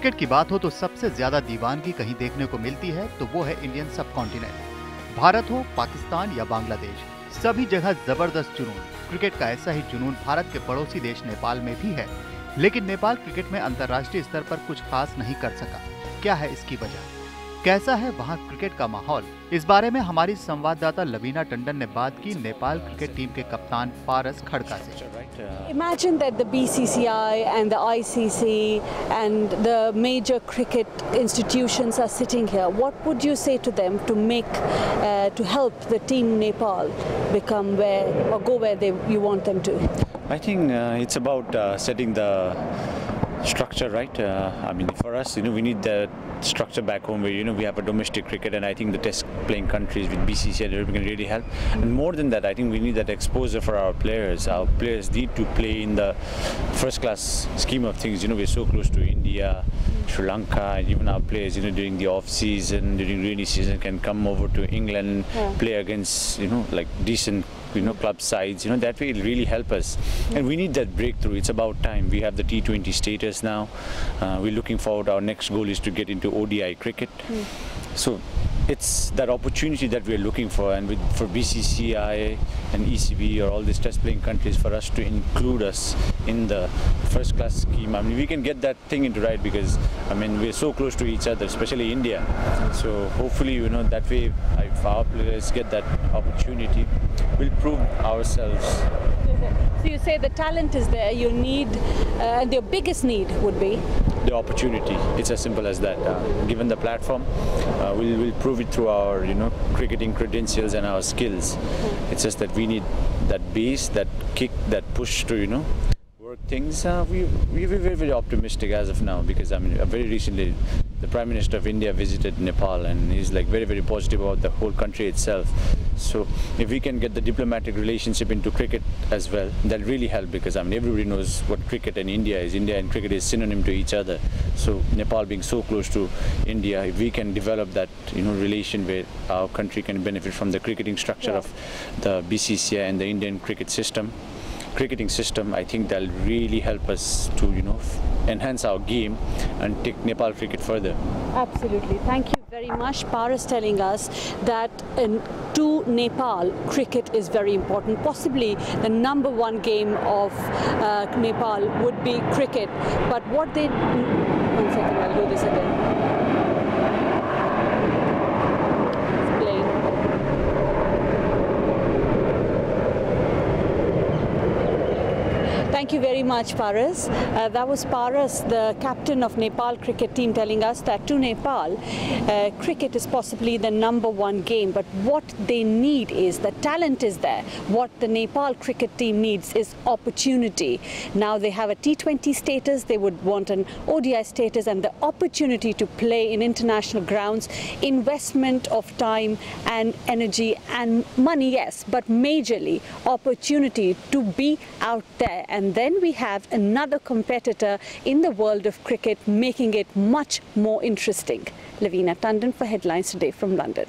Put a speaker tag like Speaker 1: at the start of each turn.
Speaker 1: Cricket की बात हो तो सबसे ज्यादा दीवानगी कहीं देखने को मिलती है तो वो है इंडियन सब कॉन्टिनेंट। भारत हो, पाकिस्तान या बांग्लादेश, सभी जगह जबरदस्त जुनून। क्रिकेट का ऐसा ही जुनून भारत के पड़ोसी देश नेपाल में भी है, लेकिन नेपाल क्रिकेट में अंतर्राष्ट्रीय स्तर पर कुछ खास नहीं कर सका। क्या है इसकी वजह? कैसा है वहाँ क्रिकेट का माहौल? इस बारे में हमारी संवाददाता लवीना टंडन ने बात की नेपाल क्रिकेट टीम के कप्तान पारस खड़का से।
Speaker 2: Imagine that the BCCI and the ICC and the major cricket institutions are sitting here. What would you say to them to help the team Nepal become where or go where you want them to?
Speaker 3: I think it's about setting the structure right. I mean, for us, we need the structure back home where we have a domestic cricket, and I think the test playing countries with BCCI can really help. And more than that, I think we need that exposure for our players. Our players need to play in the first class scheme of things. We're so close to India, Sri Lanka, and even our players, during the off season, during rainy season, can come over to England, play against, like decent club sides. That way it'll really help us, and we need that breakthrough. It's about time. We have the T20 status now. We're looking forward. Our next goal is to get into ODI cricket. So it's that opportunity that we're looking for, and for BCCI and ECB or all these test playing countries, for us to include us in the first class scheme. I mean, we can get that thing into right, because we're so close to each other, especially India. So hopefully, that way, if our players get that opportunity, we'll prove ourselves.
Speaker 2: So you say the talent is there, you need, and your biggest need would be?
Speaker 3: The opportunity. It's as simple as that. Given the platform, we'll prove it through our cricketing credentials and our skills. It's just that we need that base, that kick, that push to work things. We're very, very optimistic as of now, because very recently the Prime Minister of India visited Nepal, and he's very, very positive about the whole country itself. So if we can get the diplomatic relationship into cricket as well, that'll really help, because everybody knows what cricket and India is. India and cricket is synonym to each other. So Nepal being so close to India, if we can develop that relation where our country can benefit from the cricketing structure of the BCCI and the Indian cricketing system, I think that'll really help us to enhance our game and take Nepal cricket further.
Speaker 2: Absolutely. Thank you very much. Paras telling us that to Nepal, cricket is very important. Possibly the #1 game of Nepal would be cricket. But what they... One second, I'll do this again. Thank you very much, Paras. That was Paras, the captain of Nepal cricket team, telling us that to Nepal, cricket is possibly the #1 game, but what they need is, the talent is there. What the Nepal cricket team needs is opportunity. Now they have a T20 status, they would want an ODI status, and the opportunity to play in international grounds, investment of time and energy and money, yes, but majorly opportunity to be out there. And then we have another competitor in the world of cricket, making it much more interesting. Levina Tandon for Headlines Today from London.